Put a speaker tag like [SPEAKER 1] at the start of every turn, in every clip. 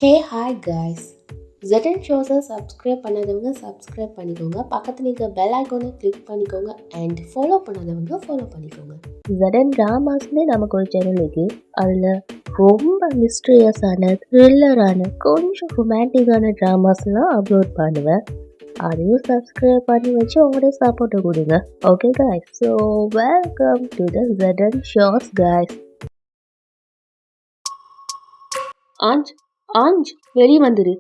[SPEAKER 1] ஹே hi guys. ZN ஷோஸை subscribe பண்ணாதவங்க subscribe பண்ணிக்கோங்க. பக்கத்தில் இருக்க பெல் ஐக்கானை கிளிக் பண்ணிக்கோங்க அண்ட் ஃபாலோ பண்ணாதவங்க ஃபாலோ பண்ணிக்கோங்க.
[SPEAKER 2] ZN ட்ராமாஸ்னே நமக்கு ஒரு சேனல் இருக்கு. அதில் ரொம்ப மிஸ்டீரியஸான த்ரில்லரான கொஞ்சம் ரொமான்டிக்கான ட்ராமாஸ்லாம் அப்லோட் பண்ணுவேன். அதையும் சப்ஸ்கிரைப் பண்ணி வச்சு உங்களுடைய சப்போர்ட்டை கொடுங்க. Okay guys, so welcome to the ZN shows guys.
[SPEAKER 1] Aanch Aanch வெளியே வந்துடு.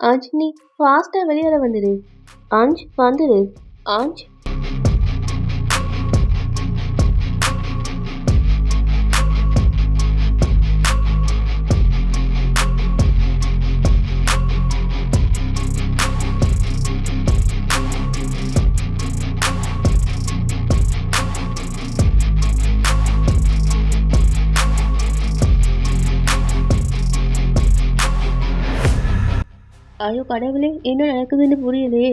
[SPEAKER 1] ஆஞ்ச் நீ ஃபாஸ்ட்டாக வெளியில் வந்துடு. ஆஞ்ச் வந்துடு. ஆஞ்ச்
[SPEAKER 2] ஐயோ கடவுளே, என்ன நடக்குதுன்னு புரியலையே.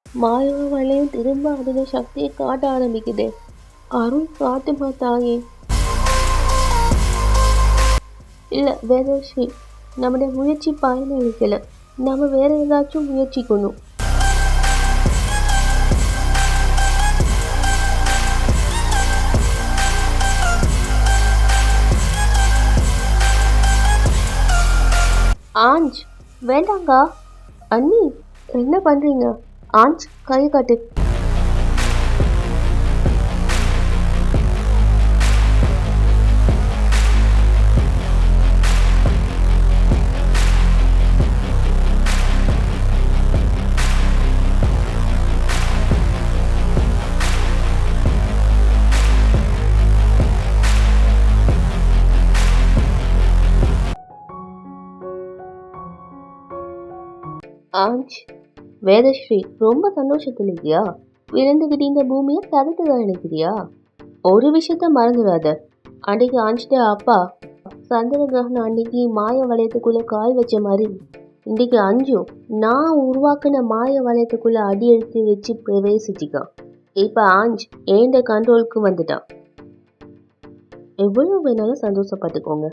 [SPEAKER 2] மாயா வளையம் திரும்ப அதோட சக்தியை காட்ட ஆரம்பிக்குது. அருள் காட்டுமா தாயே. இல்லை வேதஸ்ரீ, நம்முடைய முயற்சி பயனளிக்கலை. நம்ம வேற ஏதாச்சும் முயற்சிக்கணும். ஆஞ்ச் வேண்டாங்கா. அண்ணி என்ன பண்றீங்க? ஆஞ்ச் கை காட்டு. ஆஞ்ச் வேதஸ்ரீ, ரொம்ப சந்தோஷத்தில் இருக்கியா? விழுந்துகிட்டு இந்த பூமியை தடுத்துதான் நினைக்கிறியா? ஒரு விஷயத்த மறந்துடாத. அன்னைக்கு ஆஞ்சிட்ட அப்பா சந்திர கிரகணம் அன்னைக்கு மாய வளையத்துக்குள்ள கால் வச்ச மாதிரி இன்னைக்கு அஞ்சும் நான் உருவாக்குன மாய வளையத்துக்குள்ள அடி எடுத்து வச்சு பிரவேசிச்சிக்கான். இப்ப ஆஞ்ச் ஏண்ட கண்ட்ரோலுக்கு வந்துட்டான். எவ்வளவு வேணாலும் சந்தோஷப்பட்டுக்கோங்க.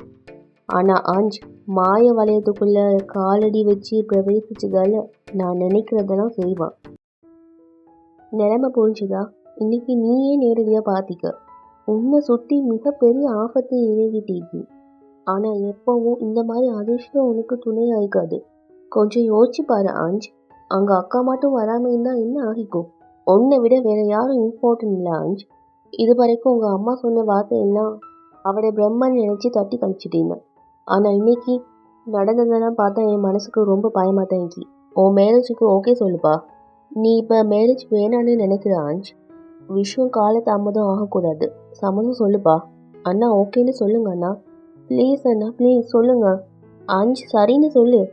[SPEAKER 2] ஆனா ஆஞ்ச் மாய வளையத்துக்குள்ள காலடி வச்சு பிரவேசிச்சதால நான் நினைக்கிறதெல்லாம் செய்வான். நிலைமை புரிஞ்சுதா? இன்னைக்கு நீயே நேரடியா பாத்திக்க. உன்னை சுத்தி மிகப்பெரிய ஆபத்து இறங்கிட்டு. ஆனா எப்பவும் இந்த மாதிரி அதிர்ஷ்டம் உனக்கு துணை ஆயிக்காது. கொஞ்சம் யோசிச்சு பாரு ஆஞ்ச். அங்க அக்கா மட்டும் வராம இருந்தா என்ன ஆகிக்கும்? உன்னை விட வேற யாரும் இம்பார்ட்டன்ட் இல்லை ஆஞ்ச். இது வரைக்கும் உங்க அம்மா சொன்ன வார்த்தை எல்லாம் அவளை பிரம்மன் நினைச்சு தட்டி கழிச்சிட்டீங்க. ஆனா இன்னைக்கு நடந்ததெல்லாம் பார்த்தா என் மனசுக்கு ரொம்ப பயமா தான் இருக்கு. உன் மேரேஜுக்கு ஓகே சொல்லுப்பா. நீ இப்ப மேரேஜ் வேணான்னு நினைக்கிற ஆஞ்ச். விஷயம் கால தாமதம் ஆகக்கூடாது. சம்மதம் சொல்லுப்பா. அண்ணா ஓகேன்னு சொல்லுங்க அண்ணா. ப்ளீஸ் அண்ணா, ப்ளீஸ் சொல்லுங்க. ஆஞ்ச் சரின்னு சொல்லு.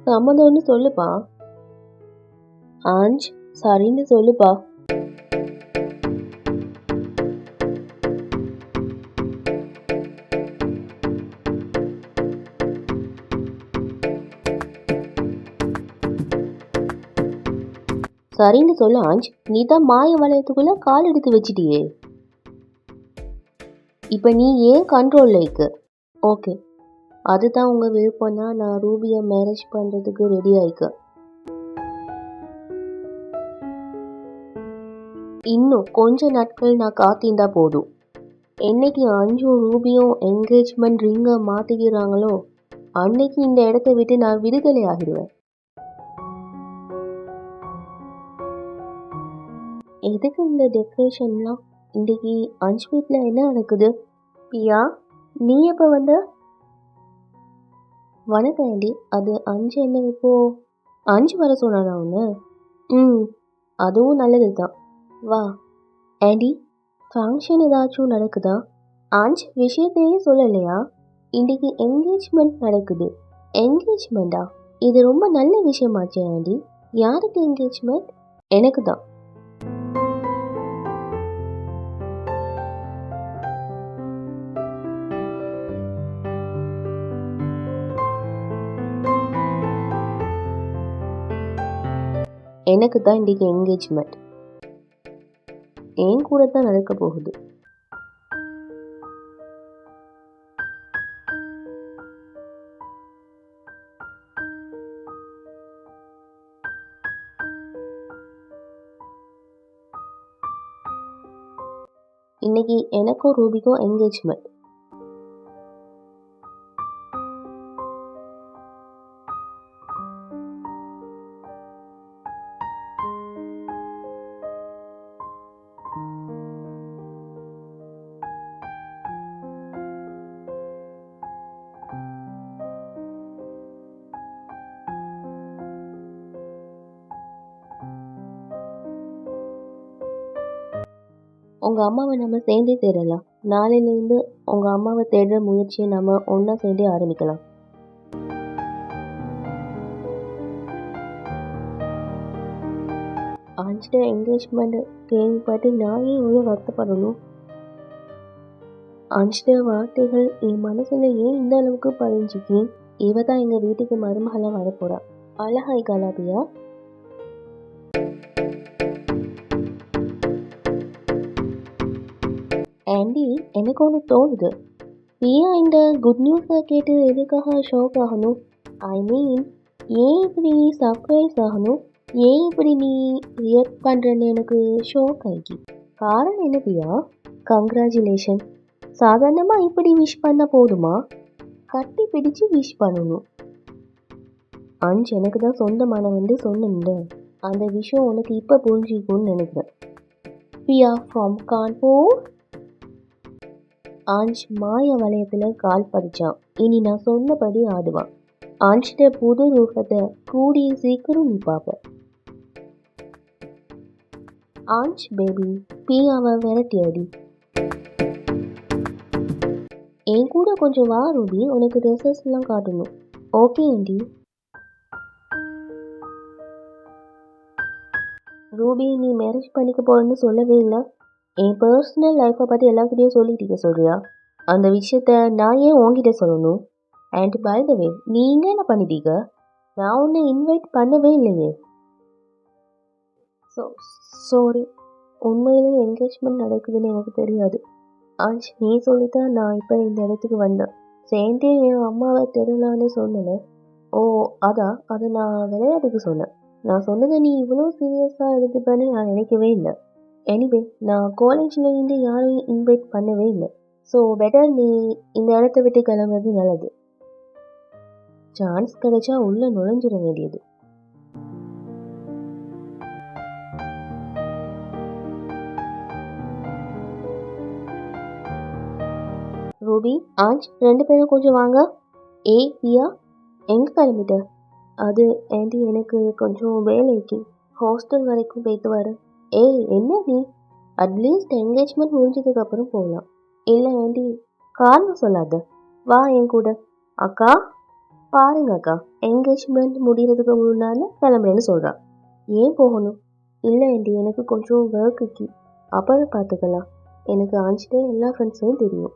[SPEAKER 2] சம்மதம்னு சொல்லுப்பா. ஆஞ்ச் சரின்னு சொல்லுப்பா. சரின்னு சொல்ல ஆஞ்ச். நீ தான் மாய வளையத்துக்குள்ள கால் எடுத்து வச்சிட்டியே. இப்ப நீ ஏன் கண்ட்ரோல்ல இருக்கு? ஓகே, அதுதான் உங்க விருப்பம்னா நான் ரூபியை மேரேஜ் பண்றதுக்கு ரெடி ஆயிக்க. இன்னும் கொஞ்ச நாட்கள் நான் காத்திருந்தா போதும். என்னைக்கு அஞ்சும் ரூபியும் என்கேஜ்மெண்ட் ரிங்கை மாத்திக்கிறாங்களோ அன்னைக்கு இந்த இடத்த விட்டு நான் விடுதலை ஆகிடுவேன். எதுக்கு இந்த டெக்கரேஷன்லாம்? இன்னைக்கு அஞ்சு வீட்டில் என்ன நடக்குது? பியா, நீ எப்போ வந்த? வணக்கம் ஆண்டி. அது அஞ்சு என்ன இப்போ? அஞ்சு வர சொன்னானா ஒன்று? அதுவும் நல்லது தான். வா ஆண்டி, ஃபங்க்ஷன் ஏதாச்சும் நடக்குதா? ஆஞ்ச் விஷயத்தையே சொல்லலையா? இன்னைக்கு என்கேஜ்மெண்ட் நடக்குது. என்கேஜ்மெண்டா? இது ரொம்ப நல்ல விஷயமாச்சே ஆண்டி. யாருக்கு என்கேஜ்மெண்ட்? எனக்கு தான். எனக்கு தான் இன்றைக்கி என்கேஜ்மெண்ட். என் கூட தான் நடக்க போகுது. இன்னைக்கு எனக்கும் ரூபிக்கும் என்கேஜ்மெண்ட். உங்கள் அம்மாவை நம்ம சேர்ந்தே தேடலாம். நாளையிலேருந்து உங்கள் அம்மாவை தேடுற முயற்சியை நம்ம ஒன்றா சேர்ந்தே ஆரம்பிக்கலாம். ஆஞ்சிட்ட என்கேஜ்மெண்ட் கேள்விப்பட்டு நான் ஏன் இவ்வளோ வருத்தப்படணும்? ஆஞ்சிட்ட வார்த்தைகள் என் மனசில் ஏன் இந்த அளவுக்கு பதிஞ்சிக்கு? இவ தான் எங்கள் வீட்டுக்கு மருமகளாக வரப்போறா. அழகாய் கலாபியா. ஆண்டி, எனக்கு ஒன்று தோணுது. பிரியா இந்த குட் நியூஸை கேட்டு எதுக்காக ஷாக் ஆகணும்? ஐ மீன், ஏன் இப்படி சர்ப்ரைஸ் ஆகணும்? ஏன் இப்படி நீ ரியாக்ட் பண்ணுறேன்னு எனக்கு ஷாக் ஆகி. காரணம் என்ன பிரியா? கங்க்ராச்சுலேஷன். சாதாரணமாக இப்படி விஷ் பண்ண போதுமா? கட்டி பிடிச்சு விஷ் பண்ணணும். அஞ்சு எனக்கு தான் சொந்தமான வந்து சொன்னேன். அந்த விஷயம் உனக்கு இப்போ புரிஞ்சிக்கும்னு நினைக்கிறேன். பிரியா ஃப்ரம் கான்பூர். ஆஞ்ச் மாய வளையத்தில் கால் பதிச்சான். இனி நான் சொன்னபடி ஆடுவான். ஆஞ்சிட்ட புது ரூபத்தை கூடிய சீக்கிரம் நீ பார்ப்ப. ஆஞ்ச் பேபி, பிரியாவை விரட்டி அடி. என் கூட கொஞ்சம் வா ரூபி, உனக்கு ட்ரெஸ்ஸஸ் எல்லாம் காட்டணும். Okay aunty. ரூபி, நீ மேரேஜ் பண்ணிக்க போறேன்னு சொல்லவே இல்லை. என் பர்சனல் லைஃப்பை பற்றி எல்லாருக்கிட்டையும் சொல்லிட்டு சொல்கிறியா? அந்த விஷயத்த நான் ஏன் உங்ககிட்ட சொல்லணும்? அண்ட் பை த வே, நீங்கள் என்ன பண்ணிட்டீங்க? நான் உன்னை இன்வைட் பண்ணவே இல்லையே. சாரி, உண்மையிலே என்கேஜ்மெண்ட் நடக்குதுன்னு எனக்கு தெரியாது. ஆஞ்ச், நீ சொல்லித்தான் நான் இப்போ இந்த இடத்துக்கு வந்தேன். சேர்ந்தே என் அம்மாவை தெரியலான்னு சொன்னேன். ஓ அதான், அதை நான் விளையாட்டுக்கு சொன்னேன். நான் சொன்னதை நீ இவ்வளோ சீரியஸாக எடுத்துப்பேன்னு நான் நினைக்கவே இல்லை. எனிவே, நான் காலேஜ்லேருந்து யாரையும் இன்வைட் பண்ணவே இல்லை. ஸோ பெட்டர் நீ இந்த இடத்த விட்டு கிளம்புறது நல்லது. சான்ஸ் கிடைச்சா உள்ளே நுழைஞ்சிட வேண்டியது. ரூபி, ஆஞ்ச், 2 பேரும் கொஞ்சம் வாங்க. ஏய் பியா, எங்கே கிளம்பிட்ட? அது ஆண்டி, எனக்கு கொஞ்சம் வேலைக்கு ஹாஸ்டல் வரைக்கும் போயிட்டு வரேன். ஏய் என்ன நீ? அட்லீஸ்ட் என்கேஜ்மெண்ட் முடிஞ்சதுக்கப்புறம் போகலாம். இல்லை ஆண்டி, காரணம் சொல்லாத, வா என் கூட. அக்கா பாருங்க அக்கா, என்கேஜ்மெண்ட் முடிகிறதுக்கு முன்னால் கிளம்புறேன்னு சொல்கிறான். ஏன் போகணும்? இல்லை ஆண்டி, எனக்கு கொஞ்சம் ஒர்க்குக்கு, அப்புறம் பார்த்துக்கலாம். எனக்கு ஆஞ்சிட்டே எல்லா ஃப்ரெண்ட்ஸையும் தெரியும்.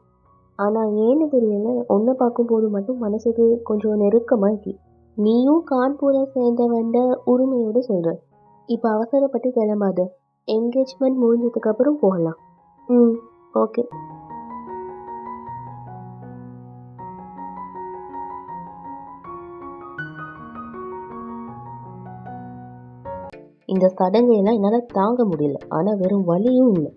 [SPEAKER 2] ஆனால் ஏன்னு தெரியல, ஒன்றை பார்க்கும்போது மட்டும் மனசுக்கு கொஞ்சம் நெருக்கமாக இருக்கு. நீயும் கான்பூரை சேர்ந்தவண்ட உரிமையோடு சொல்கிற. இப்போ அவசரப்பட்டு கிளம்பாத, என்கேஜ்மெண்ட் முடிஞ்சதுக்கப்புறம் போகலாம். ஓகே. இந்த சடங்கையெல்லாம் என்னால் தாங்க முடியல. ஆனால் வெறும் வலியும் இல்லை.